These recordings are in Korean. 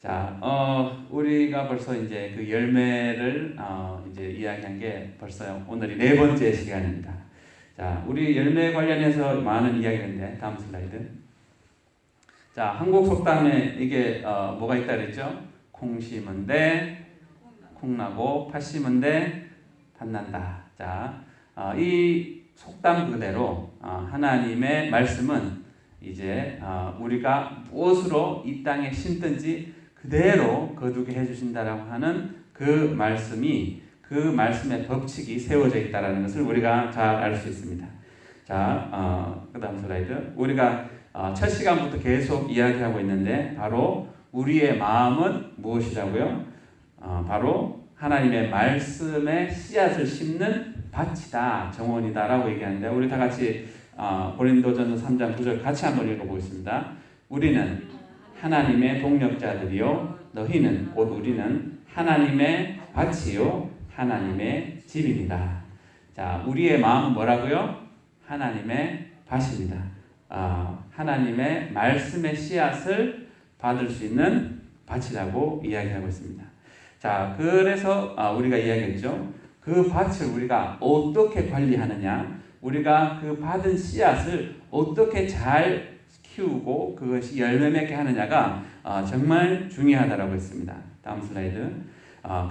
자, 우리가 벌써 이제 그 열매를 이제 이야기한 게 벌써 오늘이 네 번째 시간입니다. 자, 우리 열매 관련해서 많은 이야기인데 다음 슬라이드. 자, 한국 속담에 이게 뭐가 있다 그랬죠? 콩 심은 데 콩 나고 팥 심은 데 팥 난다. 자, 이 속담 그대로 하나님의 말씀은 이제 우리가 무엇으로 이 땅에 심든지 그대로 거두게 해주신다라고 하는 그 말씀이, 그 말씀의 법칙이 세워져 있다라는 것을 우리가 잘 알 수 있습니다. 자, 그 다음 슬라이드. 우리가 첫 시간부터 계속 이야기하고 있는데 바로 우리의 마음은 무엇이라고요? 바로 하나님의 말씀에 씨앗을 심는 밭이다, 정원이다라고 얘기하는데 우리 다 같이 고린도전서 3장 9절 같이 한번 읽어보겠습니다. 우리는 하나님의 동력자들이요 너희는 곧 우리는 하나님의 밭이요 하나님의 집입니다. 자, 우리의 마음은 뭐라고요? 하나님의 밭입니다. 하나님의 말씀의 씨앗을 받을 수 있는 밭이라고 이야기하고 있습니다. 자, 그래서 우리가 이야기했죠. 그 밭을 우리가 어떻게 관리하느냐, 우리가 그 받은 씨앗을 어떻게 잘 키우고 그것이 열매 맺게 하느냐가 정말 중요하다라고 했습니다. 다음 슬라이드.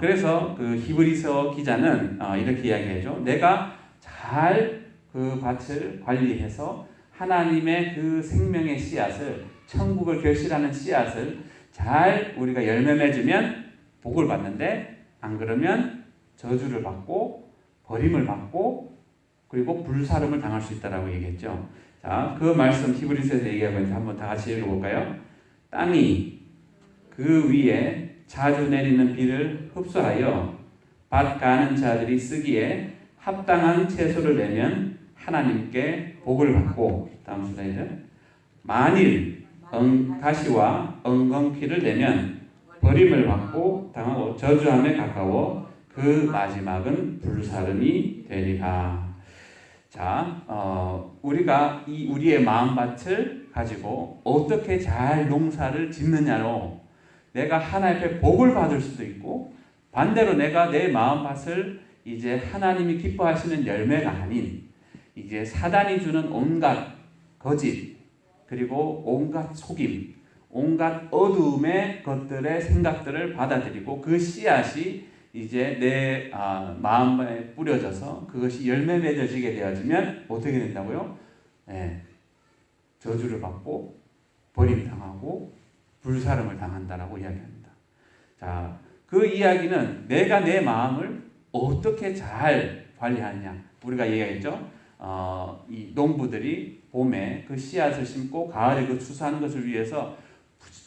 그래서 그 히브리서 기자는 이렇게 이야기하죠. 내가 잘 그 밭을 관리해서 하나님의 그 생명의 씨앗을, 천국을 결실하는 씨앗을 잘 우리가 열매 맺으면 복을 받는데, 안 그러면 저주를 받고 버림을 받고 그리고 불사름을 당할 수 있다라고 얘기했죠. 자, 그 말씀 히브리서에서 얘기하고 있는데 한번 다 같이 읽어볼까요? 땅이 그 위에 자주 내리는 비를 흡수하여 밭 가는 자들이 쓰기에 합당한 채소를 내면 하나님께 복을 받고, 다음 슬라이드. 만일 가시와 엉겅퀴를 내면 버림을 받고 당하고 저주함에 가까워 그 마지막은 불사름이 되리라. 자, 우리가 이 우리의 마음밭을 가지고 어떻게 잘 농사를 짓느냐로 내가 하나님의 복을 받을 수도 있고, 반대로 내가 내 마음밭을 이제 하나님이 기뻐하시는 열매가 아닌 이제 사단이 주는 온갖 거짓, 그리고 온갖 속임, 온갖 어두움의 것들의 생각들을 받아들이고 그 씨앗이 이제 내 마음에 뿌려져서 그것이 열매 맺어지게 되어지면 어떻게 된다고요? 저주를 받고 버림당하고 불사름을 당한다라고 이야기합니다. 자, 그 이야기는 내가 내 마음을 어떻게 잘 관리하느냐. 우리가 얘기했죠. 이 농부들이 봄에 그 씨앗을 심고 가을에 그 추수하는 것을 위해서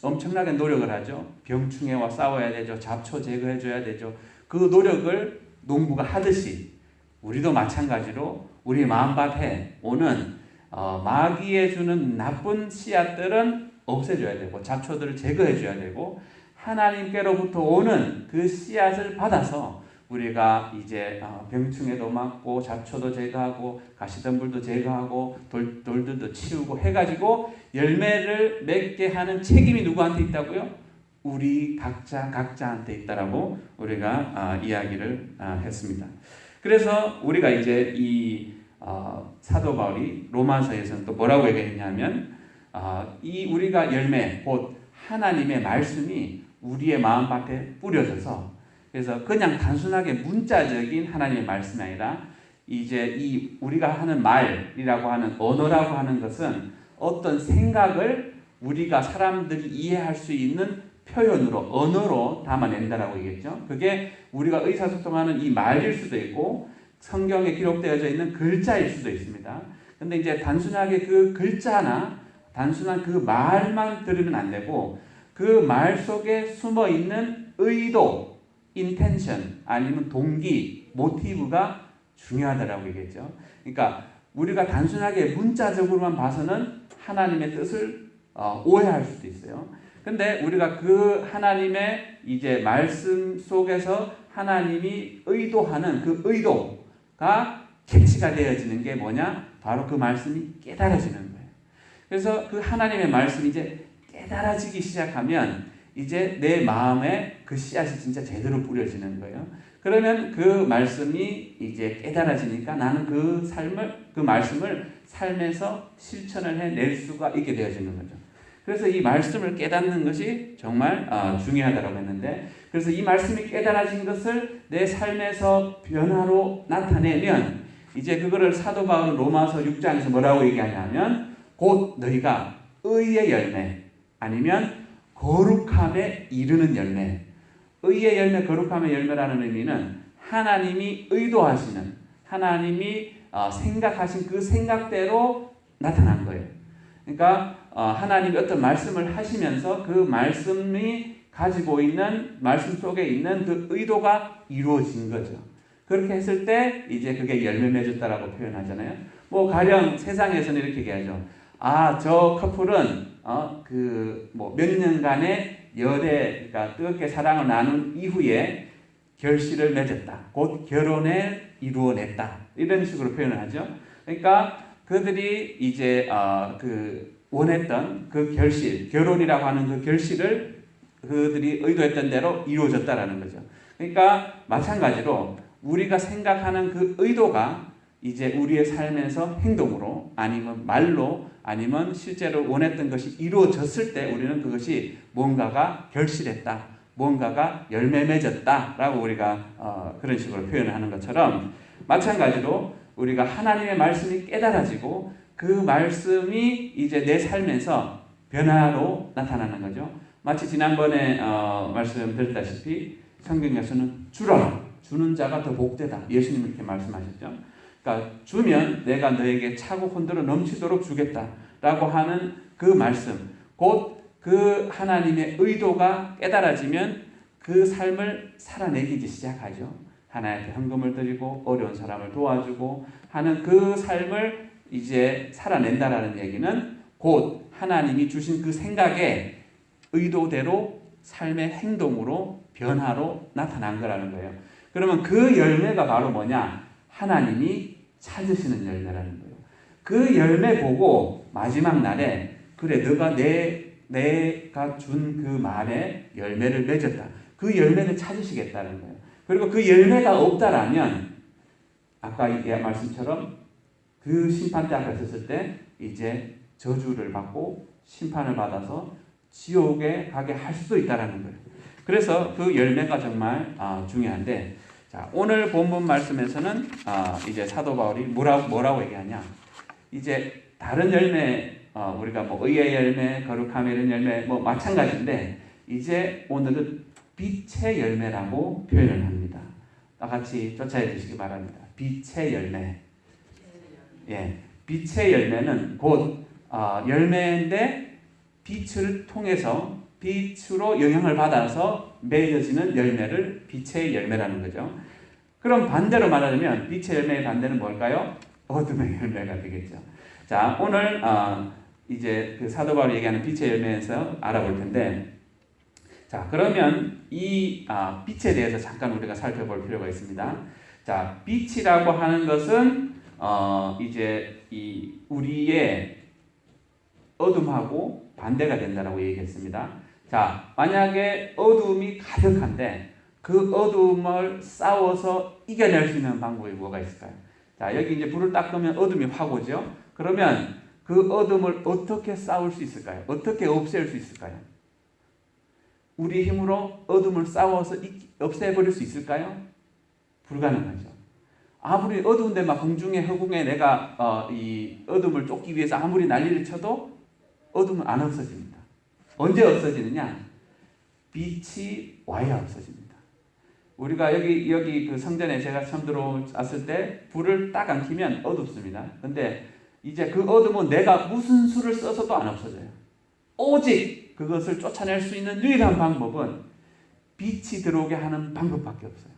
엄청나게 노력을 하죠. 병충해와 싸워야 되죠. 잡초 제거해줘야 되죠. 그 노력을 농부가 하듯이 우리도 마찬가지로 우리 마음밭에 오는 마귀에 주는 나쁜 씨앗들은 없애줘야 되고 잡초들을 제거해줘야 되고, 하나님께로부터 오는 그 씨앗을 받아서 우리가 이제 병충해도 막고 잡초도 제거하고 가시덤불도 제거하고 돌들도 치우고 해가지고 열매를 맺게 하는 책임이 누구한테 있다고요? 우리 각자한테 있다라고 우리가 이야기를 했습니다. 그래서 우리가 이제 이 사도 바울이 로마서에서는 또 뭐라고 얘기했냐면 이 우리가 열매, 곧 하나님의 말씀이 우리의 마음밭에 뿌려져서, 그래서 그냥 단순하게 문자적인 하나님의 말씀이 아니라 이제 이 우리가 하는 말이라고 하는 언어라고 하는 것은 어떤 생각을 우리가 사람들이 이해할 수 있는 표현으로, 언어로 담아낸다라고 얘기했죠. 그게 우리가 의사소통하는 이 말일 수도 있고 성경에 기록되어져 있는 글자일 수도 있습니다. 근데 이제 단순하게 그 글자나 단순한 그 말만 들으면 안 되고 그 말 속에 숨어 있는 의도, intention, 아니면 동기, 모티브가 중요하다라고 얘기했죠. 그러니까 우리가 단순하게 문자적으로만 봐서는 하나님의 뜻을 오해할 수도 있어요. 근데 우리가 그 하나님의 이제 말씀 속에서 하나님이 의도하는 그 의도가 캐치가 되어지는 게 뭐냐? 바로 그 말씀이 깨달아지는 거예요. 그래서 그 하나님의 말씀이 이제 깨달아지기 시작하면 이제 내 마음에 그 씨앗이 진짜 제대로 뿌려지는 거예요. 그러면 그 말씀이 이제 깨달아지니까 나는 그 말씀을 삶에서 실천을 해낼 수가 있게 되어지는 거죠. 그래서 이 말씀을 깨닫는 것이 정말 중요하다고 했는데, 그래서 이 말씀이 깨달아진 것을 내 삶에서 변화로 나타내면 이제 그거를 사도 바울은 로마서 6장에서 뭐라고 얘기하냐면 곧 너희가 의의 열매 아니면 거룩함에 이르는 열매. 의의 열매, 거룩함의 열매라는 의미는 하나님이 의도하시는, 하나님이 생각하신 그 생각대로 나타난 거예요. 그러니까 하나님이 어떤 말씀을 하시면서 그 말씀이 가지고 있는, 말씀 속에 있는 그 의도가 이루어진 거죠. 그렇게 했을 때 이제 그게 열매 맺었다라고 표현하잖아요. 뭐 가령 세상에서는 이렇게 얘기하죠. 저 커플은 몇 년간의 열애, 그러니까 뜨겁게 사랑을 나눈 이후에 결실을 맺었다. 곧 결혼을 이루어냈다. 이런 식으로 표현을 하죠. 그러니까 그들이 이제 원했던 그 결실, 결혼이라고 하는 그 결실을 그들이 의도했던 대로 이루어졌다라는 거죠. 그러니까 마찬가지로 우리가 생각하는 그 의도가 이제 우리의 삶에서 행동으로 아니면 말로 아니면 실제로 원했던 것이 이루어졌을 때 우리는 그것이 뭔가가 결실했다, 뭔가가 열매 맺었다라고 우리가 그런 식으로 표현하는 것처럼, 마찬가지로 우리가 하나님의 말씀이 깨달아지고 그 말씀이 이제 내 삶에서 변화로 나타나는 거죠. 마치 지난번에 말씀드렸다시피 성경에서는 주라, 주는 자가 더 복되다. 예수님 이렇게 말씀하셨죠. 그러니까 주면 내가 너에게 차고 흔들어 넘치도록 주겠다라고 하는 그 말씀, 곧 그 하나님의 의도가 깨달아지면 그 삶을 살아내기 시작하죠. 하나님께 헌금을 드리고 어려운 사람을 도와주고 하는 그 삶을 이제 살아낸다라는 얘기는 곧 하나님이 주신 그 생각에 의도대로 삶의 행동으로 변화로 나타난 거라는 거예요. 그러면 그 열매가 바로 뭐냐? 하나님이 찾으시는 열매라는 거예요. 그 열매 보고 마지막 날에 그래 너가 내가 준 그 말에 열매를 맺었다. 그 열매를 찾으시겠다는 거예요. 그리고 그 열매가 없다라면 아까 이 말씀처럼 그 심판대 앞에 섰을 때 이제 저주를 받고 심판을 받아서 지옥에 가게 할 수도 있다라는 거예요. 그래서 그 열매가 정말 중요한데, 자, 오늘 본문 말씀에서는 이제 사도 바울이 뭐라고 얘기하냐? 이제 다른 열매, 우리가 뭐 의의 열매, 거룩함의 이런 열매 뭐 마찬가지인데 이제 오늘은 빛의 열매라고 표현을 합니다. 다 같이 쫓아해 주시기 바랍니다. 빛의 열매. 예, 빛의 열매는 곧 열매인데 빛을 통해서 빛으로 영향을 받아서 맺어지는 열매를 빛의 열매라는 거죠. 그럼 반대로 말하자면 빛의 열매의 반대는 뭘까요? 어둠의 열매가 되겠죠. 자, 오늘 이제 그 사도 바울이 얘기하는 빛의 열매에서 알아볼 텐데, 자, 그러면 이 빛에 대해서 잠깐 우리가 살펴볼 필요가 있습니다. 자, 빛이라고 하는 것은 이제 이 우리의 어둠하고 반대가 된다라고 얘기했습니다. 자, 만약에 어둠이 가득한데 그 어둠을 싸워서 이겨낼 수 있는 방법이 뭐가 있을까요? 자, 여기 이제 불을 딱 끄면 어둠이 확 오죠. 그러면 그 어둠을 어떻게 싸울 수 있을까요? 어떻게 없앨 수 있을까요? 우리 힘으로 어둠을 싸워서 없애버릴 수 있을까요? 불가능하죠. 아무리 어두운데 막 공중에 허공에 내가 이 어둠을 쫓기 위해서 아무리 난리를 쳐도 어둠은 안 없어집니다. 언제 없어지느냐? 빛이 와야 없어집니다. 우리가 여기 그 성전에 제가 처음 들어왔을 때 불을 딱 안 켜면 어둡습니다. 근데 이제 그 어둠은 내가 무슨 수를 써서도 안 없어져요. 오직 그것을 쫓아낼 수 있는 유일한 방법은 빛이 들어오게 하는 방법밖에 없어요.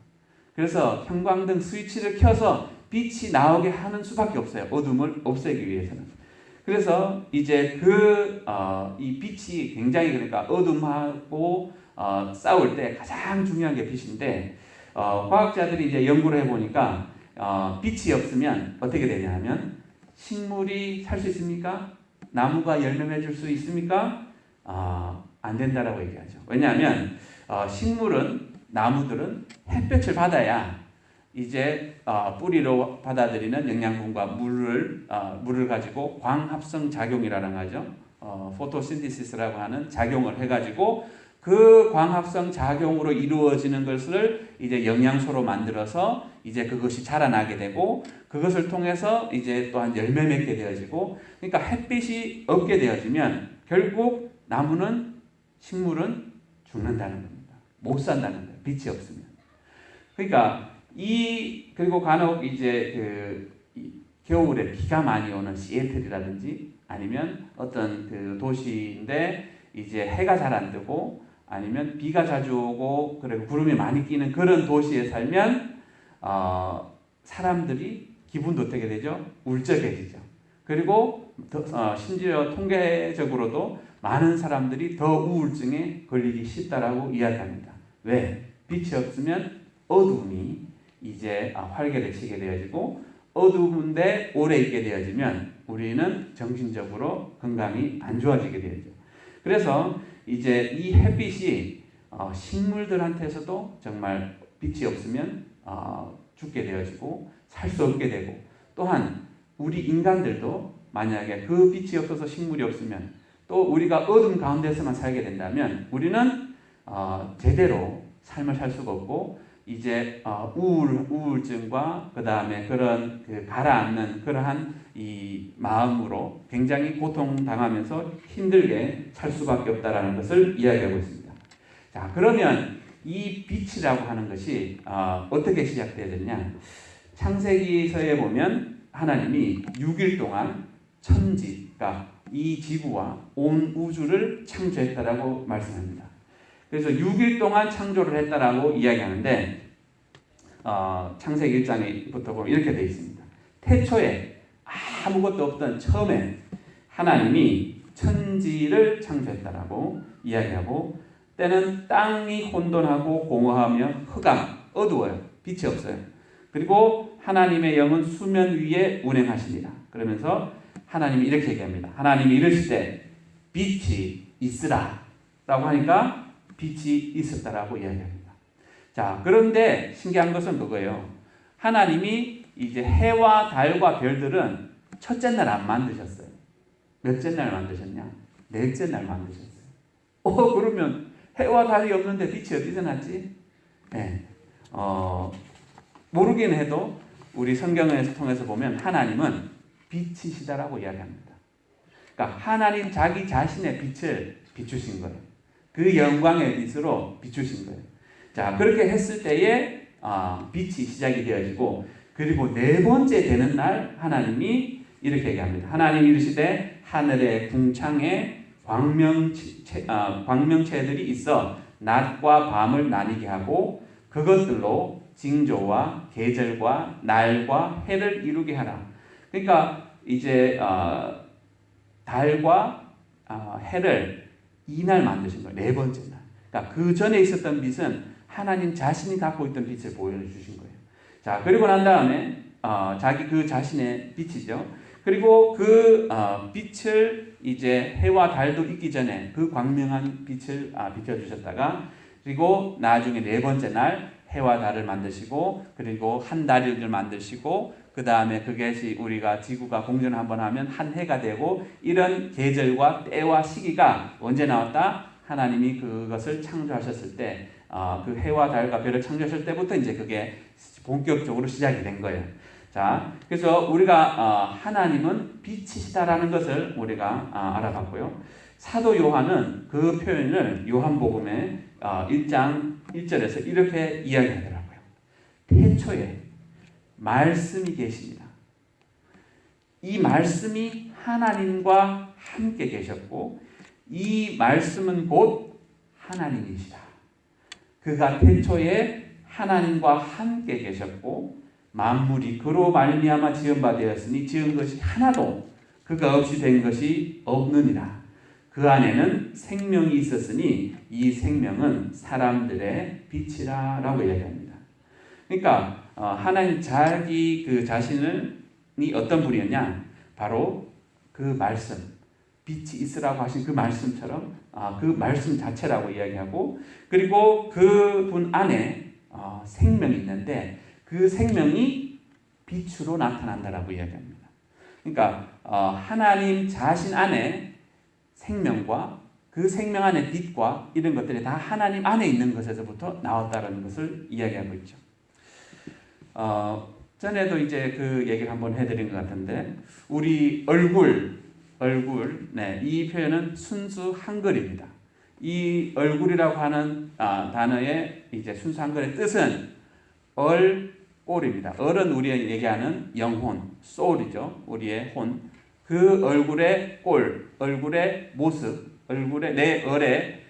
그래서 형광등 스위치를 켜서 빛이 나오게 하는 수밖에 없어요. 어둠을 없애기 위해서는. 그래서 이제 이 빛이 굉장히, 그러니까 어둠하고 싸울 때 가장 중요한 게 빛인데, 과학자들이 이제 연구를 해보니까 빛이 없으면 어떻게 되냐 하면 식물이 살 수 있습니까? 나무가 열매 맺을 수 있습니까? 안 된다라고 얘기하죠. 왜냐하면 식물은 나무들은 햇볕을 받아야 이제 뿌리로 받아들이는 영양분과 물을 가지고 광합성 작용이라는 거죠. 포토신디시스라고 하는 작용을 해가지고 그 광합성 작용으로 이루어지는 것을 이제 영양소로 만들어서 이제 그것이 자라나게 되고 그것을 통해서 이제 또한 열매 맺게 되어지고 그러니까 햇빛이 없게 되어지면 결국 나무는 식물은 죽는다는 겁니다. 못 산다는 거예요. 빛이 없으면. 그러니까 그리고 간혹 이제 겨울에 비가 많이 오는 시애틀이라든지 아니면 어떤 그 도시인데 이제 해가 잘 안 뜨고 아니면 비가 자주 오고 그리고 구름이 많이 끼는 그런 도시에 살면 사람들이 기분도 어떻게 되죠? 울적해지죠. 그리고 심지어 통계적으로도 많은 사람들이 더 우울증에 걸리기 쉽다라고 이야기합니다. 왜? 빛이 없으면 어두움이 이제 활개를 치게 되어지고 어두운데 오래 있게 되어지면 우리는 정신적으로 건강이 안 좋아지게 되죠. 그래서 이제 이 햇빛이 식물들한테서도 정말 빛이 없으면 죽게 되어지고 살 수 없게 되고 또한 우리 인간들도 만약에 그 빛이 없어서 식물이 없으면 또 우리가 어둠 가운데서만 살게 된다면 우리는 제대로 삶을 살 수가 없고 이제 우울증과 그 다음에 그런 가라앉는 그러한 이 마음으로 굉장히 고통당하면서 힘들게 살 수밖에 없다라는 것을 이야기하고 있습니다. 자, 그러면 이 빛이라고 하는 것이 어떻게 시작되었냐? 창세기서에 보면 하나님이 6일 동안 천지, 그러니까 이 지구와 온 우주를 창조했다라고 말씀합니다. 그래서 6일 동안 창조를 했다라고 이야기하는데 창세기 1장부터 보면 이렇게 되어 있습니다. 태초에 아무것도 없던 처음에 하나님이 천지를 창조했다라고 이야기하고 때는 땅이 혼돈하고 공허하며 흑암, 어두워요. 빛이 없어요. 그리고 하나님의 영은 수면 위에 운행하십니다. 그러면서 하나님이 이렇게 얘기합니다. 하나님이 이르시되 빛이 있으라 라고 하니까 빛이 있었다라고 이야기합니다. 자, 그런데 신기한 것은 그거예요. 하나님이 이제 해와 달과 별들은 첫째 날 안 만드셨어요. 몇째 날 만드셨냐? 넷째 날 만드셨어요. 그러면 해와 달이 없는데 빛이 어디서 났지? 네. 모르긴 해도 우리 성경에서 통해서 보면 하나님은 빛이시다라고 이야기합니다. 그러니까 하나님 자기 자신의 빛을 비추신 거예요. 그 영광의 빛으로 비추신 거예요. 자, 그렇게 했을 때에 빛이 시작이 되어지고 그리고 네 번째 되는 날 하나님이 이렇게 얘기합니다. 하나님이 이르시되 하늘의 궁창에 광명체들이 있어 낮과 밤을 나뉘게 하고 그것들로 징조와 계절과 날과 해를 이루게 하라. 그러니까 이제 달과 해를 이날 만드신 거예요. 네 번째 날. 그러니까 그 전에 있었던 빛은 하나님 자신이 갖고 있던 빛을 보여주신 거예요. 자, 그리고 난 다음에 자기 그 자신의 빛이죠. 그리고 그 빛을 이제 해와 달도 있기 전에 그 광명한 빛을 비춰주셨다가 그리고 나중에 네 번째 날 해와 달을 만드시고 그리고 한 달을 만드시고 그 다음에 그것이 우리가 지구가 공전을 한번 하면 한 해가 되고 이런 계절과 때와 시기가 언제 나왔다? 하나님이 그것을 창조하셨을 때 그 해와 달과 별을 창조하실 때부터 이제 그게 본격적으로 시작이 된 거예요. 자, 그래서 우리가 하나님은 빛이시다라는 것을 우리가 알아봤고요. 사도 요한은 그 표현을 요한복음의 1장 1절에서 이렇게 이야기하더라고요. 태초에 말씀이 계십니다. 이 말씀이 하나님과 함께 계셨고 이 말씀은 곧 하나님이시다. 그가 태초에 하나님과 함께 계셨고 만물이 그로 말미암아 지은 바 되었으니 지은 것이 하나도 그가 없이 된 것이 없느니라. 그 안에는 생명이 있었으니 이 생명은 사람들의 빛이라 라고 이야기합니다. 그러니까 하나님 자기 그 자신이 어떤 분이었냐? 바로 그 말씀, 빛이 있으라고 하신 그 말씀처럼 그 말씀 자체라고 이야기하고, 그리고 그분 안에 생명이 있는데 그 생명이 빛으로 나타난다라고 이야기합니다. 그러니까 하나님 자신 안에 생명과 그 생명 안에 빛과 이런 것들이 다 하나님 안에 있는 것에서부터 나왔다는 것을 이야기하고 있죠. 전에도 이제 그 얘기를 한번 해드린 것 같은데, 우리 얼굴, 네, 이 표현은 순수 한글입니다. 이 얼굴이라고 하는 단어의 이제 순수 한글의 뜻은 얼꼴입니다. 얼은 우리가 얘기하는 영혼, soul이죠. 우리의 혼. 그 얼굴의 꼴, 얼굴의 모습, 얼굴의 내 얼의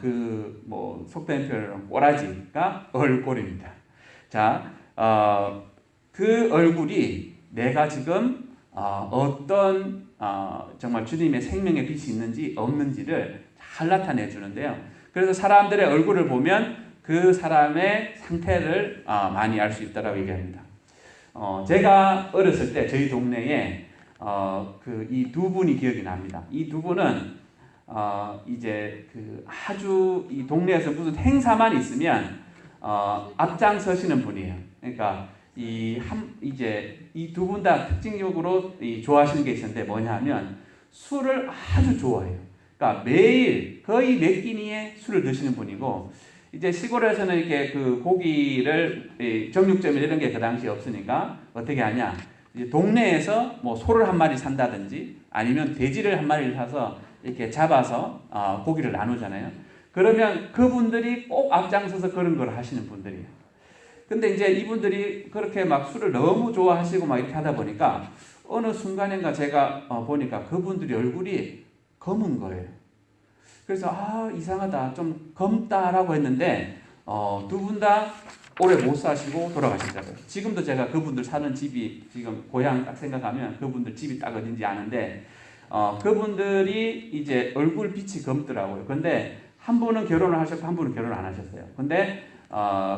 그 뭐 속된 표현으로 꼬라지가 얼꼴입니다. 자, 그 얼굴이 내가 지금 어떤 정말 주님의 생명의 빛이 있는지 없는지를 잘 나타내 주는데요. 그래서 사람들의 얼굴을 보면 그 사람의 상태를 많이 알 수 있다라고 얘기합니다. 제가 어렸을 때 저희 동네에 그 이 두 분이 기억이 납니다. 이 두 분은 이제 그 아주 이 동네에서 무슨 행사만 있으면 앞장서시는 분이에요. 그러니까 이제 이 두 분 다 특징적으로 좋아하시는 게 있었는데 뭐냐면 술을 아주 좋아해요. 그러니까 매일 거의 몇 끼니에 술을 드시는 분이고, 이제 시골에서는 이렇게 그 고기를 정육점 이런 게 그 당시에 없으니까 어떻게 하냐? 이제 동네에서 뭐 소를 한 마리 산다든지 아니면 돼지를 한 마리를 사서 이렇게 잡아서 고기를 나누잖아요. 그러면 그분들이 꼭 앞장서서 그런 걸 하시는 분들이에요. 근데 이제 이분들이 그렇게 막 술을 너무 좋아하시고 막 이렇게 하다 보니까 어느 순간인가 제가 보니까 그분들이 얼굴이 검은 거예요. 그래서 이상하다, 좀 검다라고 했는데 두 분 다 오래 못 사시고 돌아가시더라고요. 지금도 제가 그분들 사는 집이 지금 고향 딱 생각하면 그분들 집이 딱 어딘지 아는데 그분들이 이제 얼굴 빛이 검더라고요. 근데 한 분은 결혼을 하셨고 한 분은 결혼 안 하셨어요. 근데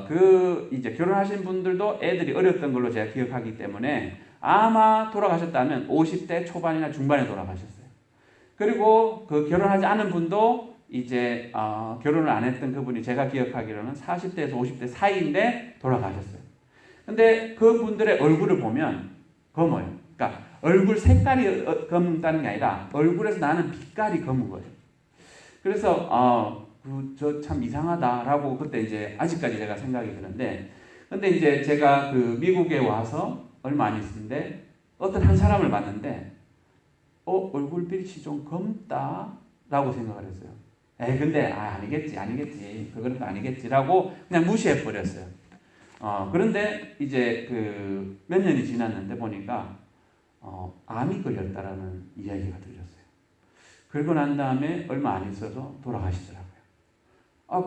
그 이제 결혼하신 분들도 애들이 어렸던 걸로 제가 기억하기 때문에 아마 돌아가셨다면 50대 초반이나 중반에 돌아가셨어요. 그리고 그 결혼하지 않은 분도 이제 결혼을 안 했던 그분이 제가 기억하기로는 40대에서 50대 사이인데 돌아가셨어요. 근데 그분들의 얼굴을 보면 검어요. 그러니까 얼굴 색깔이 검다는 게 아니라 얼굴에서 나는 빛깔이 검은 거예요. 그래서 저 참 이상하다라고 그때 이제 아직까지 제가 생각이 드는데, 근데 이제 제가 그 미국에 와서 얼마 안 있었는데 어떤 한 사람을 봤는데 얼굴빛이 좀 검다라고 생각을 했어요. 근데 아니겠지 그건 또 아니겠지라고 그냥 무시해 버렸어요. 그런데 이제 그 몇 년이 지났는데 보니까 암이 걸렸다라는 이야기가 들렸어요. 그러고 난 다음에 얼마 안 있어서 돌아가시더라고요.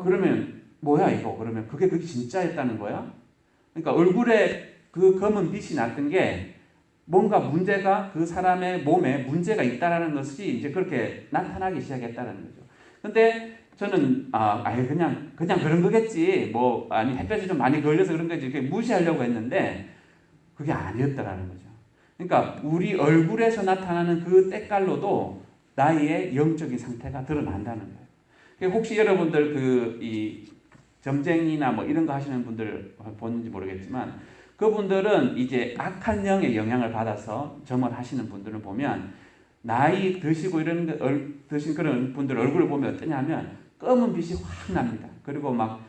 그러면 뭐야 이거? 그러면 그게 진짜였다는 거야? 그러니까 얼굴에 그 검은 빛이 났던 게 뭔가 문제가 그 사람의 몸에 문제가 있다라는 것이 이제 그렇게 나타나기 시작했다는 거죠. 근데 저는 그냥 그런 거겠지. 뭐 햇볕이 좀 많이 걸려서 그런 거지. 이렇게 무시하려고 했는데 그게 아니었다라는 거죠. 그러니까 우리 얼굴에서 나타나는 그 때깔로도 나의 영적인 상태가 드러난다는 거예요. 그러니까 혹시 여러분들 이 점쟁이나 뭐 이런 거 하시는 분들 보는지 모르겠지만 그분들은 이제 악한 영의 영향을 받아서 점을 하시는 분들을 보면 나이 드시고 드신 그런 분들 얼굴을 보면 어떠냐면 검은 빛이 확 납니다. 그리고 막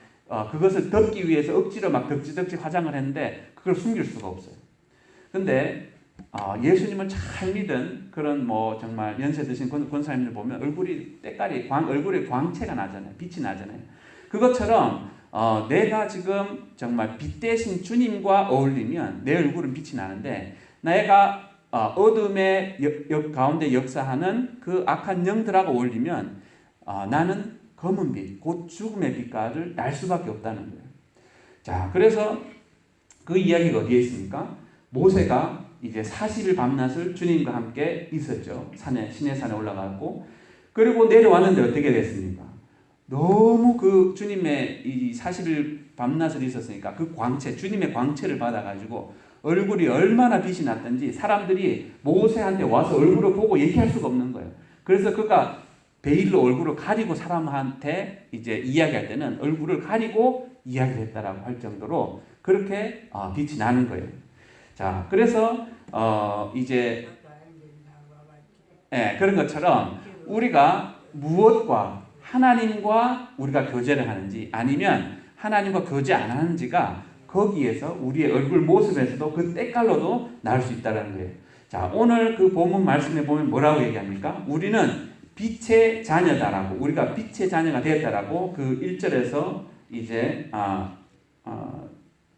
그것을 덮기 위해서 억지로 막 덕지덕지 화장을 했는데 그걸 숨길 수가 없어요. 근데 예수님을 잘 믿은 그런 뭐 정말 연세 드신 권사님들 보면 얼굴이 때깔이 얼굴에 광채가 나잖아요. 빛이 나잖아요. 그것처럼 내가 지금 정말 빛 대신 주님과 어울리면 내 얼굴은 빛이 나는데, 내가 어둠의 가운데 역사하는 그 악한 영들하고 어울리면 나는 검은 빛, 곧 죽음의 빛깔을 날 수밖에 없다는 거예요. 자, 그래서 그 이야기가 어디에 있습니까? 모세가 이제 40일 밤낮을 주님과 함께 있었죠. 시내산에 올라가고, 그리고 내려왔는데 어떻게 됐습니까? 너무 그 주님의 이 40일 밤낮을 있었으니까 그 광채, 주님의 광채를 받아가지고 얼굴이 얼마나 빛이 났던지 사람들이 모세한테 와서 얼굴을 보고 얘기할 수가 없는 거예요. 그래서 그가 베일로 얼굴을 가리고 사람한테 이제 이야기할 때는 얼굴을 가리고 이야기를 했다라고 할 정도로 그렇게 빛이 나는 거예요. 자, 그래서 이제 그런 것처럼 우리가 무엇과 하나님과 우리가 교제를 하는지 아니면 하나님과 교제 안 하는지가 거기에서 우리의 얼굴 모습에서도 그 때깔로도 나올 수 있다는 거예요. 자, 오늘 그 본문 말씀에 보면 뭐라고 얘기합니까? 우리는 빛의 자녀다라고, 우리가 빛의 자녀가 되었다라고 그 1절에서 이제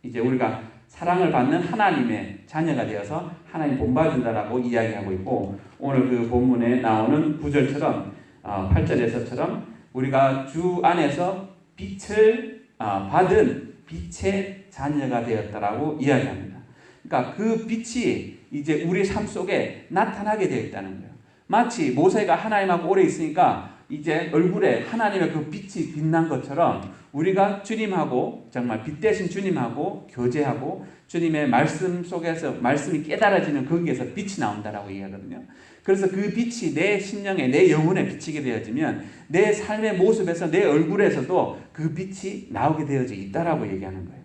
이제 우리가 사랑을 받는 하나님의 자녀가 되어서 하나님 본받는다라고 이야기하고 있고, 오늘 그 본문에 나오는 9절처럼 8절에서처럼 우리가 주 안에서 빛을 받은 빛의 자녀가 되었다라고 이야기합니다. 그러니까 그 빛이 이제 우리 삶 속에 나타나게 되어 있다는 거예요. 마치 모세가 하나님하고 오래 있으니까 이제 얼굴에 하나님의 그 빛이 빛난 것처럼 우리가 주님하고 정말 빛 대신 주님하고 교제하고 주님의 말씀 속에서 말씀이 깨달아지는 거기에서 빛이 나온다라고 얘기하거든요. 그래서 그 빛이 내 심령에 내 영혼에 비치게 되어지면 내 삶의 모습에서 내 얼굴에서도 그 빛이 나오게 되어져 있다라고 얘기하는 거예요.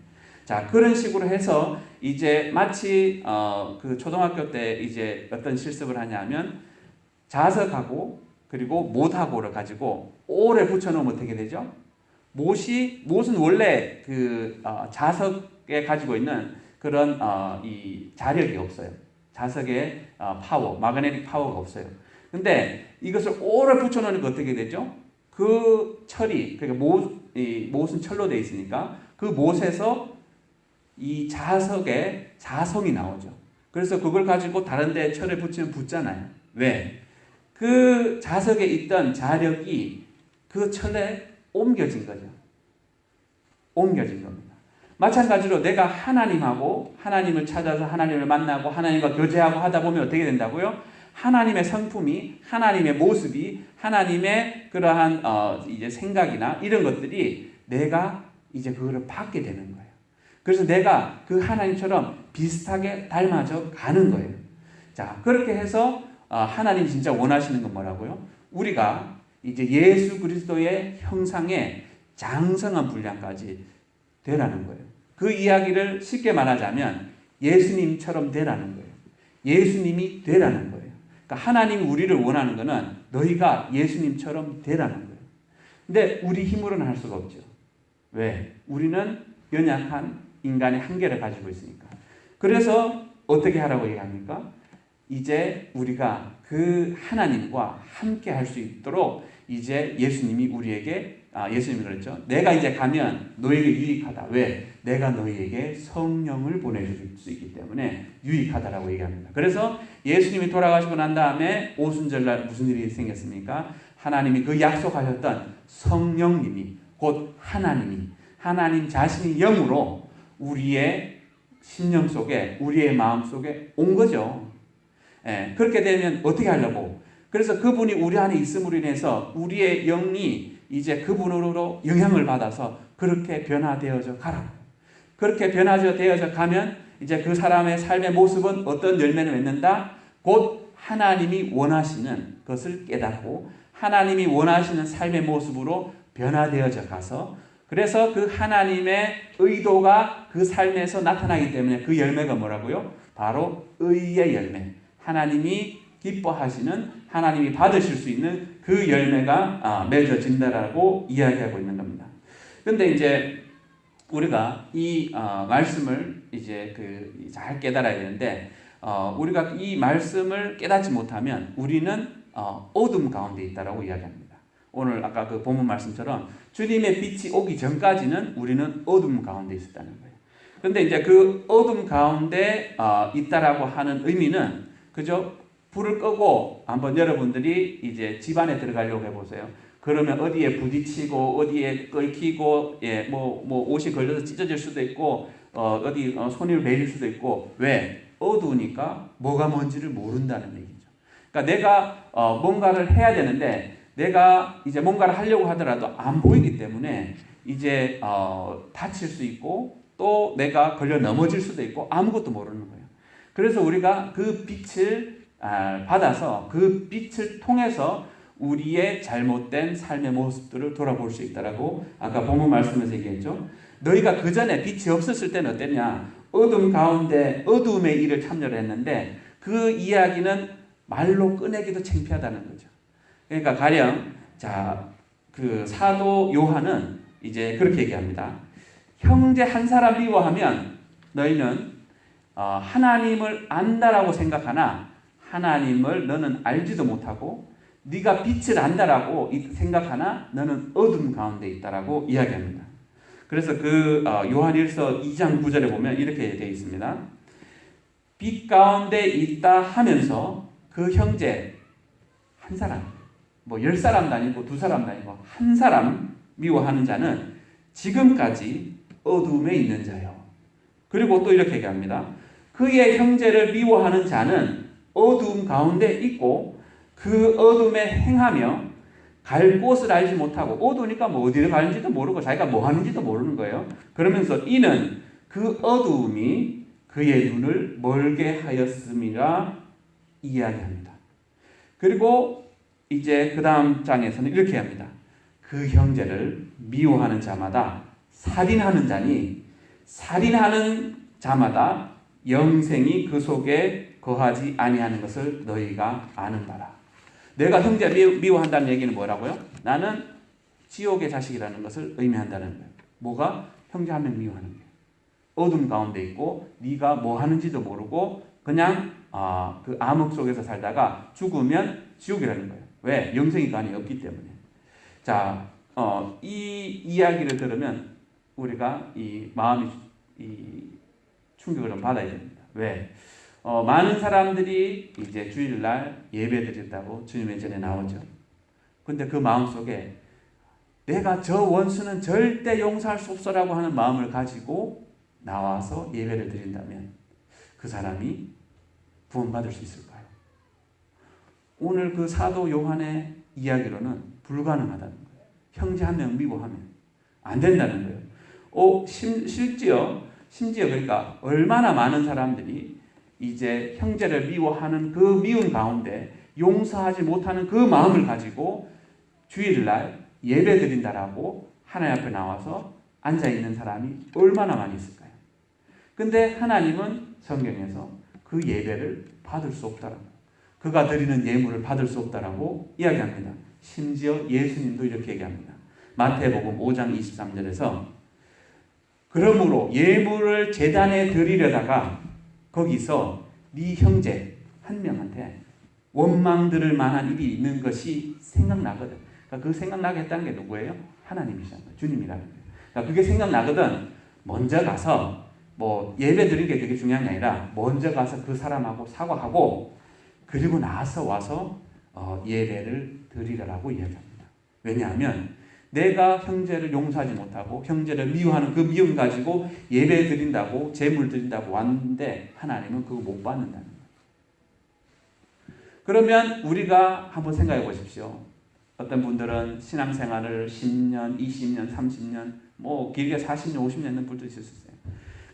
자, 그런 식으로 해서 이제 마치 그 초등학교 때 이제 어떤 실습을 하냐면 자석하고 그리고 못하고를 가지고 오래 붙여놓으면 어떻게 되죠? 못은 원래 그 자석에 가지고 있는 그런 이 자력이 없어요. 자석의 파워, 마그네틱 파워가 없어요. 근데 이것을 오래 붙여놓으니까 어떻게 되죠? 그 철이, 그러니까 못은 철로 되어 있으니까 그 못에서 이 자석에 자성이 나오죠. 그래서 그걸 가지고 다른 데 철에 붙이면 붙잖아요. 왜? 그 자석에 있던 자력이 그 철에 옮겨진 거죠. 옮겨진 겁니다. 마찬가지로 내가 하나님하고 하나님을 찾아서 하나님을 만나고 하나님과 교제하고 하다 보면 어떻게 된다고요? 하나님의 성품이, 하나님의 모습이, 하나님의 그러한 이제 생각이나 이런 것들이 내가 이제 그거를 받게 되는 거예요. 그래서 내가 그 하나님처럼 비슷하게 닮아져 가는 거예요. 자, 그렇게 해서 하나님 진짜 원하시는 건 뭐라고요? 우리가 이제 예수 그리스도의 형상의 장성한 분량까지 되라는 거예요. 그 이야기를 쉽게 말하자면 예수님처럼 되라는 거예요. 예수님이 되라는 거예요. 그러니까 하나님이 우리를 원하는 것은 너희가 예수님처럼 되라는 거예요. 근데 우리 힘으로는 할 수가 없죠. 왜? 우리는 연약한 인간의 한계를 가지고 있으니까. 그래서 어떻게 하라고 얘기합니까? 이제 우리가 그 하나님과 함께 할 수 있도록 이제 예수님이 우리에게 예수님이 그랬죠. 내가 이제 가면 너에게 유익하다. 왜? 내가 너희에게 성령을 보내줄 수 있기 때문에 유익하다라고 얘기합니다. 그래서 예수님이 돌아가시고 난 다음에 오순절날 무슨 일이 생겼습니까? 하나님이 그 약속하셨던 성령님이 곧 하나님 자신이 영으로 우리의 심령 속에 우리의 마음 속에 온 거죠. 그렇게 되면 어떻게 하려고? 그래서 그분이 우리 안에 있음으로 인해서 우리의 영이 이제 그분으로 영향을 받아서 그렇게 변화되어져 가라. 그렇게 변화되어져 가면 이제 그 사람의 삶의 모습은 어떤 열매를 맺는다? 곧 하나님이 원하시는 것을 깨닫고 하나님이 원하시는 삶의 모습으로 변화되어져 가서 그래서 그 하나님의 의도가 그 삶에서 나타나기 때문에 그 열매가 뭐라고요? 바로 의의 열매. 하나님이 기뻐하시는 하나님이 받으실 수 있는 그 열매가 맺어진다라고 이야기하고 있는 겁니다. 그런데 이제 우리가 이 말씀을 이제 잘 깨달아야 되는데 우리가 이 말씀을 깨닫지 못하면 우리는 어둠 가운데 있다라고 이야기합니다. 오늘 아까 그 본문 말씀처럼 주님의 빛이 오기 전까지는 우리는 어둠 가운데 있었다는 거예요. 그런데 이제 그 어둠 가운데 있다라고 하는 의미는 그죠? 불을 끄고 한번 여러분들이 이제 집 안에 들어가려고 해보세요. 그러면 어디에 부딪히고 어디에 끓기고 뭐 옷이 걸려서 찢어질 수도 있고 어디 손을 베릴 수도 있고 왜? 어두우니까 뭐가 뭔지를 모른다는 얘기죠. 그러니까 내가 뭔가를 해야 되는데 내가 이제 뭔가를 하려고 하더라도 안 보이기 때문에 이제 다칠 수 있고 또 내가 걸려 넘어질 수도 있고 아무것도 모르는 거예요. 그래서 우리가 그 빛을 받아서 그 빛을 통해서 우리의 잘못된 삶의 모습들을 돌아볼 수 있다라고 아까 본문 말씀에서 얘기했죠. 너희가 그 전에 빛이 없었을 때는 어땠냐? 어둠 가운데 어둠의 일을 참여를 했는데 그 이야기는 말로 꺼내기도 창피하다는 거죠. 그러니까 가령 그 사도 요한은 이제 그렇게 얘기합니다. 형제 한 사람 미워하면 너희는 하나님을 안다라고 생각하나 하나님을 너는 알지도 못하고 네가 빛을 안다라고 생각하나 너는 어둠 가운데 있다라고 이야기합니다. 그래서 그 요한일서 2장 9절에 보면 이렇게 되어 있습니다. 빛 가운데 있다 하면서 그 형제 한 사람, 뭐 10사람도 아니고 2사람도 아니고 한 사람 미워하는 자는 지금까지 어둠에 있는 자요. 그리고 또 이렇게 얘기합니다. 그의 형제를 미워하는 자는 어둠 가운데 있고 그 어둠에 행하며 갈 곳을 알지 못하고 어두우니까 뭐 어디를 가는지도 모르고 자기가 뭐 하는지도 모르는 거예요. 그러면서 이는 그 어두움이 그의 눈을 멀게 하였음이라 이야기합니다. 그리고 이제 그 다음 장에서는 이렇게 합니다. 그 형제를 미워하는 자마다 살인하는 자니 살인하는 자마다 영생이 그 속에 거하지 아니하는 것을 너희가 아는 바라. 내가 형제 미워한다는 얘기는 뭐라고요? 나는 지옥의 자식이라는 것을 의미한다는 거예요. 뭐가? 형제 한 명 미워하는 거예요. 어둠 가운데 있고 네가 뭐 하는지도 모르고 그냥 그 암흑 속에서 살다가 죽으면 지옥이라는 거예요. 왜? 영생이 그 안에 없기 때문에. 자, 이 이야기를 들으면 우리가 이 마음이 충격을 좀 받아야 됩니다. 왜? 많은 사람들이 이제 주일날 예배 드린다고 주님의 전에 나오죠. 근데 그 마음 속에 내가 저 원수는 절대 용서할 수 없어라고 하는 마음을 가지고 나와서 예배를 드린다면 그 사람이 구원받을 수 있을까요? 오늘 그 사도 요한의 이야기로는 불가능하다는 거예요. 형제 한 명 미워하면 안 된다는 거예요. 심지어 그러니까 얼마나 많은 사람들이 이제 형제를 미워하는 그 미움 가운데 용서하지 못하는 그 마음을 가지고 주일날 예배 드린다라고 하나님 앞에 나와서 앉아있는 사람이 얼마나 많이 있을까요? 근데 하나님은 성경에서 그 예배를 받을 수 없다라고, 그가 드리는 예물을 받을 수 없다라고 이야기합니다. 심지어 예수님도 이렇게 얘기합니다. 마태복음 5장 23절에서 그러므로 예물을 제단에 드리려다가 거기서 네 형제 한 명한테 원망 들을 만한 일이 있는 것이 생각나거든. 그러니까 그 생각나게 했다는 게 누구예요? 하나님이잖아요. 주님이라는 거예요. 그러니까 그게 생각나거든. 먼저 가서 뭐 예배 드리는 게 되게 중요한 게 아니라 먼저 가서 그 사람하고 사과하고 그리고 나서 와서 예배를 드리라고 이야기합니다. 왜냐하면 내가 형제를 용서하지 못하고 형제를 미워하는 그 미움 가지고 예배 드린다고 제물 드린다고 왔는데 하나님은 그거 못 받는다는 거예요. 그러면 우리가 한번 생각해 보십시오. 어떤 분들은 신앙생활을 10년, 20년, 30년, 뭐 길게 40년, 50년 했는 분도 있을 수 있어요.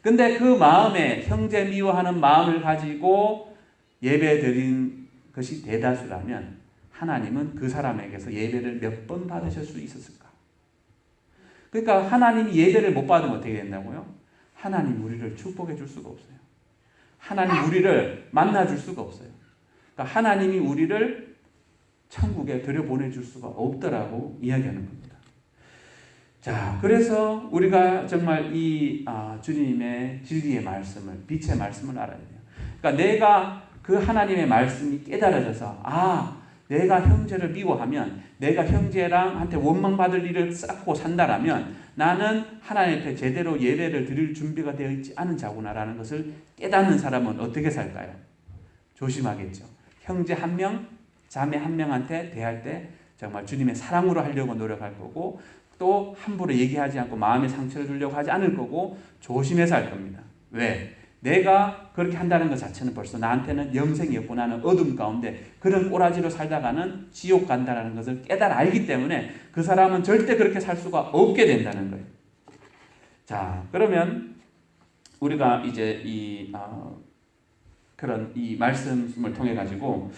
근데 그 마음에 형제 미워하는 마음을 가지고 예배 드린 것이 대다수라면 하나님은 그 사람에게서 예배를 몇 번 받으실 수 있었을까? 그러니까 하나님이 예배를 못 받으면 어떻게 된다고요? 하나님 우리를 축복해 줄 수가 없어요. 하나님 우리를 만나 줄 수가 없어요. 그러니까 하나님이 우리를 천국에 들여보내줄 수가 없더라고 이야기하는 겁니다. 자, 그래서 우리가 정말 이 주님의 진리의 말씀을, 빛의 말씀을 알아야 돼요. 그러니까 내가 그 하나님의 말씀이 깨달아져서 내가 형제를 미워하면 내가 형제랑한테 원망받을 일을 쌓고 산다라면 나는 하나님 앞에 제대로 예배를 드릴 준비가 되어 있지 않은 자구나라는 것을 깨닫는 사람은 어떻게 살까요? 조심하겠죠. 형제 한 명, 자매 한 명한테 대할 때 정말 주님의 사랑으로 하려고 노력할 거고 또 함부로 얘기하지 않고 마음의 상처를 주려고 하지 않을 거고 조심해서 할 겁니다. 왜? 내가 그렇게 한다는 것 자체는 벌써 나한테는 영생이 없고 나는 어둠 가운데 그런 꼬라지로 살다가는 지옥 간다는 것을 깨달아 알기 때문에 그 사람은 절대 그렇게 살 수가 없게 된다는 거예요. 자, 그러면 우리가 이제 그런 이 말씀을 통해 가지고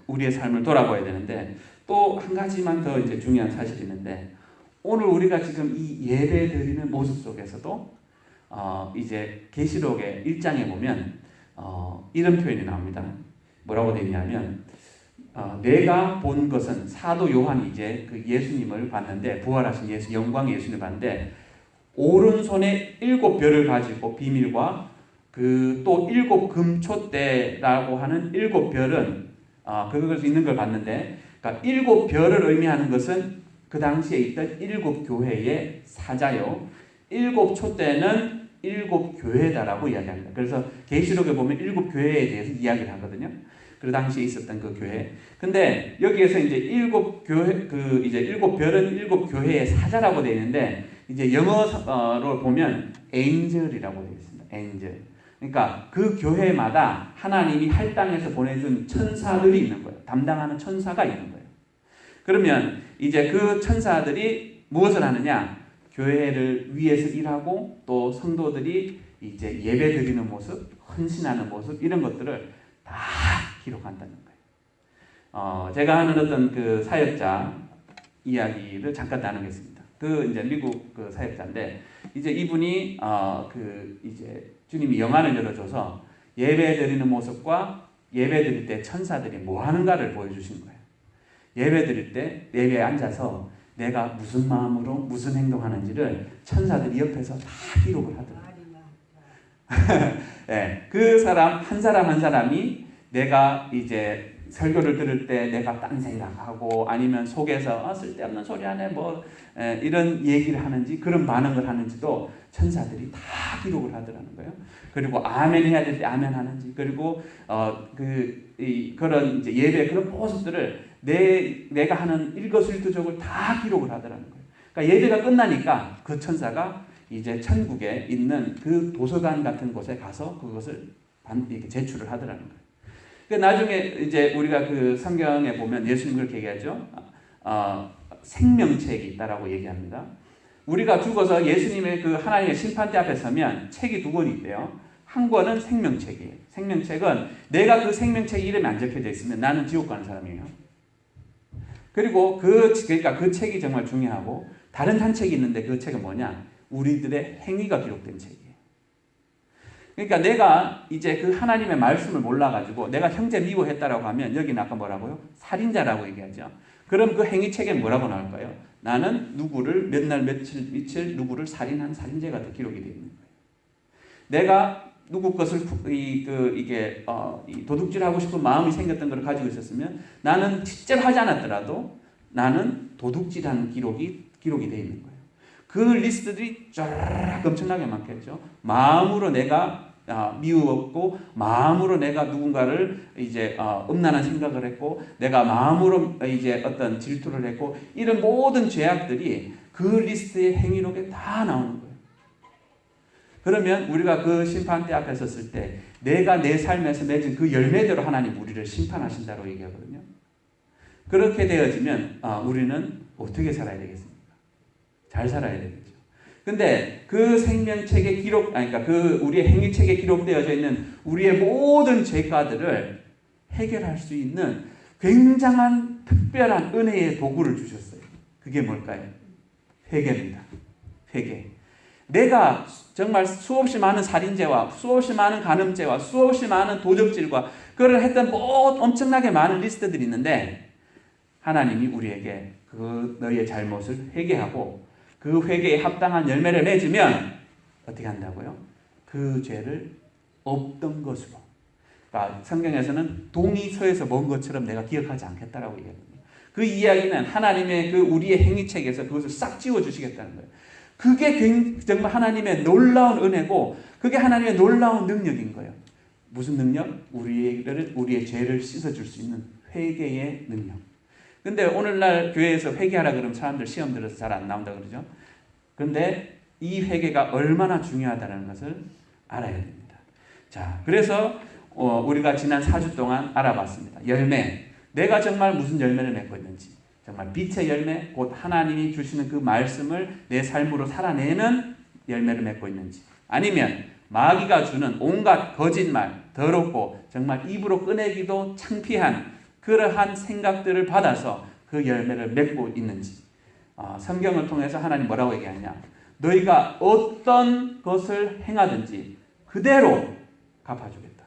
우리의 삶을 돌아봐야 되는데 또 한 가지만 더 이제 중요한 사실이 있는데, 오늘 우리가 지금 이 예배 드리는 모습 속에서도 이제 계시록의 1장에 보면 이런 표현이 나옵니다. 뭐라고 되어 있냐면 내가 본 것은, 사도 요한이 이제 그 예수님을 봤는데, 부활하신 예수, 영광의 예수님을 봤는데, 오른손에 7별을 가지고 비밀과 그 또 7금촛대라고 하는 7별은 그것을 있는 걸 봤는데, 그러니까 7별을 의미하는 것은 그 당시에 있던 7교회의 사자요, 7촛대는 7교회다라고 이야기합니다. 그래서 계시록에 보면 7교회에 대해서 이야기를 하거든요. 그 당시에 있었던 그 교회. 근데 여기에서 이제 7교회, 그 이제 7별은 7교회의 사자라고 되어 있는데, 이제 영어로 보면 angel이라고 되어 있습니다. angel. 그러니까 그 교회마다 하나님이 할당해서 보내준 천사들이 있는 거예요. 담당하는 천사가 있는 거예요. 그러면 이제 그 천사들이 무엇을 하느냐? 교회를 위해서 일하고, 또 성도들이 이제 예배 드리는 모습, 헌신하는 모습, 이런 것들을 다 기록한다는 거예요. 제가 아는 어떤 그 사역자 이야기를 잠깐 나누겠습니다. 그 이제 미국 그 사역자인데, 이제 이분이 그 이제 주님이 영안을 열어줘서 예배 드리는 모습과 예배 드릴 때 천사들이 뭐 하는가를 보여주신 거예요. 예배 드릴 때 예배에 앉아서 내가 무슨 마음으로 무슨 행동하는지를 천사들이 옆에서 다 기록을 하더라고요. 네, 그 사람 한 사람이 내가 이제 설교를 들을 때 내가 딴 생각하고, 아니면 속에서 쓸데없는 소리 하네 뭐 이런 얘기를 하는지, 그런 반응을 하는지도 천사들이 다 기록을 하더라는 거예요. 그리고 아멘 해야 될 때 아멘 하는지, 그리고 그런 이제 예배 그런 모습들을 내가 하는 일거수일투족을 다 기록을 하더라는 거예요. 그러니까 예배가 끝나니까 그 천사가 이제 천국에 있는 그 도서관 같은 곳에 가서 그것을 이렇게 제출을 하더라는 거예요. 나중에 이제 우리가 그 성경에 보면 예수님 그렇게 얘기하죠. 생명책이 있다라고 얘기합니다. 우리가 죽어서 예수님의 그 하나님의 심판대 앞에 서면 책이 2권이 있대요. 한 권은 생명책이에요. 생명책은 내가 그 생명책 이름이 안 적혀져 있으면 나는 지옥 가는 사람이에요. 그리고 그러니까 그 책이 정말 중요하고, 다른 한 책이 있는데 그 책은 뭐냐? 우리들의 행위가 기록된 책이에요. 그러니까 내가 이제 그 하나님의 말씀을 몰라가지고 내가 형제 미워했다라고 하면, 여기는 아까 뭐라고요? 살인자라고 얘기하죠. 그럼 그 행위책에 뭐라고 나올까요? 나는 누구를 몇 날 며칠 누구를 살인한 살인죄가 기록이 되어 있는 거예요. 내가 누구 것을 도둑질하고 싶은 마음이 생겼던 걸 가지고 있었으면, 나는 실제로 하지 않았더라도 나는 도둑질한 기록이 되어 있는 거예요. 그 리스트들이 쫙 엄청나게 많겠죠. 마음으로 내가 미웠고, 마음으로 내가 누군가를 이제 음란한 생각을 했고, 내가 마음으로 이제 어떤 질투를 했고, 이런 모든 죄악들이 그 리스트의 행위록에 다 나오는 거예요. 그러면 우리가 그 심판대 앞에 섰을 때 내가 내 삶에서 맺은 그 열매대로 하나님 우리를 심판하신다고 얘기하거든요. 그렇게 되어지면 우리는 어떻게 살아야 되겠습니까? 잘 살아야 되겠죠. 근데 그 생명책에 그러니까 그 우리의 행위책에 기록되어져 있는 우리의 모든 죄가들을 해결할 수 있는 굉장한 특별한 은혜의 도구를 주셨어요. 그게 뭘까요? 회개입니다. 회개. 내가 정말 수없이 많은 살인죄와 수없이 많은 간음죄와 수없이 많은 도적질과 그걸 했던 엄청나게 많은 리스트들이 있는데, 하나님이 우리에게 그 너의 잘못을 회개하고 그 회개에 합당한 열매를 맺으면 어떻게 한다고요? 그 죄를 없던 것으로. 그러니까 성경에서는 동이 서에서 먼 것처럼 내가 기억하지 않겠다라고 얘기합니다. 그 이야기는 하나님의 그 우리의 행위책에서 그것을 싹 지워주시겠다는 거예요. 그게 정말 하나님의 놀라운 은혜고, 그게 하나님의 놀라운 능력인 거예요. 무슨 능력? 우리의 죄를 씻어줄 수 있는 회개의 능력. 근데 오늘날 교회에서 회개하라 그러면 사람들 시험 들어서 잘 안 나온다 그러죠. 그런데 이 회개가 얼마나 중요하다는 것을 알아야 됩니다. 자, 그래서 우리가 지난 4주 동안 알아봤습니다. 열매. 내가 정말 무슨 열매를 맺고 있는지. 정말 빛의 열매, 곧 하나님이 주시는 그 말씀을 내 삶으로 살아내는 열매를 맺고 있는지, 아니면 마귀가 주는 온갖 거짓말, 더럽고 정말 입으로 꺼내기도 창피한 그러한 생각들을 받아서 그 그 열매를 맺고 있는지. 성경을 통해서 하나님 뭐라고 얘기하냐? 너희가 어떤 것을 행하든지 그대로 갚아주겠다.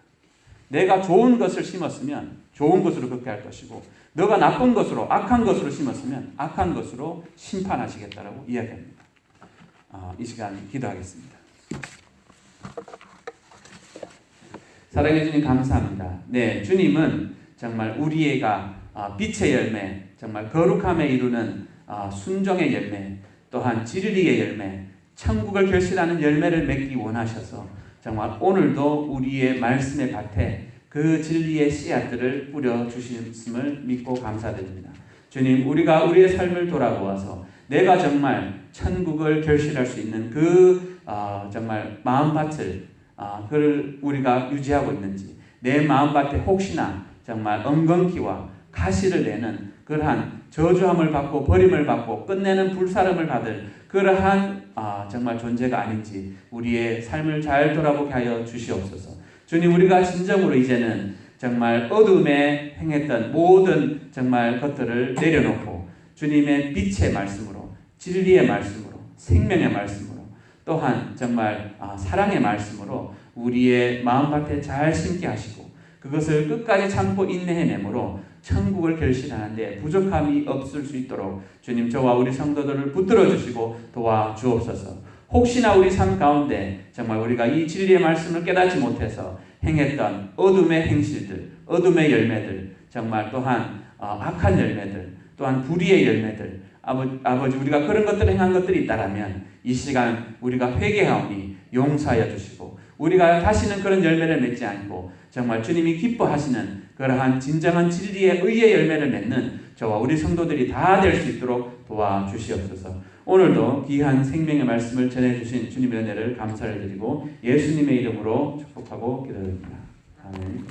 내가 좋은 것을 심었으면 좋은 것으로 걷게 할 것이고, 너가 나쁜 것으로 악한 것으로 심었으면 악한 것으로 심판하시겠다라고 이야기합니다. 이 시간 기도하겠습니다. 사랑해 주님 감사합니다. 네, 주님은 정말 우리가 빛의 열매, 정말 거룩함에 이루는 순종의 열매, 또한 진리의 열매, 천국을 결실하는 열매를 맺기 원하셔서 정말 오늘도 우리의 말씀의 밭에 그 진리의 씨앗들을 뿌려주셨음을 믿고 감사드립니다. 주님, 우리가 우리의 삶을 돌아보아서 내가 정말 천국을 결실할 수 있는 정말 마음밭을 그를 우리가 유지하고 있는지, 내 마음밭에 혹시나 정말 엉겅퀴와 가시를 내는 그러한 저주함을 받고 버림을 받고 끝내는 불사름을 받을 그러한 정말 존재가 아닌지 우리의 삶을 잘 돌아보게 하여 주시옵소서. 주님, 우리가 진정으로 이제는 정말 어둠에 행했던 모든 정말 것들을 내려놓고 주님의 빛의 말씀으로, 진리의 말씀으로, 생명의 말씀으로, 또한 정말 사랑의 말씀으로 우리의 마음밭에 잘 심게 하시고 그것을 끝까지 참고 인내해내므로 천국을 결실하는데 부족함이 없을 수 있도록 주님, 저와 우리 성도들을 붙들어 주시고 도와주옵소서. 혹시나 우리 삶 가운데 정말 우리가 이 진리의 말씀을 깨닫지 못해서 행했던 어둠의 행실들, 어둠의 열매들, 정말 또한 악한 열매들, 또한 불의의 열매들, 아버지 우리가 그런 것들을 행한 것들이 있다라면 이 시간 우리가 회개하오니 용서하여 주시고 우리가 다시는 그런 열매를 맺지 않고 정말 주님이 기뻐하시는 그러한 진정한 진리의 의의 열매를 맺는 저와 우리 성도들이 다 될 수 있도록 도와주시옵소서. 오늘도 귀한 생명의 말씀을 전해주신 주님의 은혜를 감사를 드리고 예수님의 이름으로 축복하고 기도드립니다. 아멘.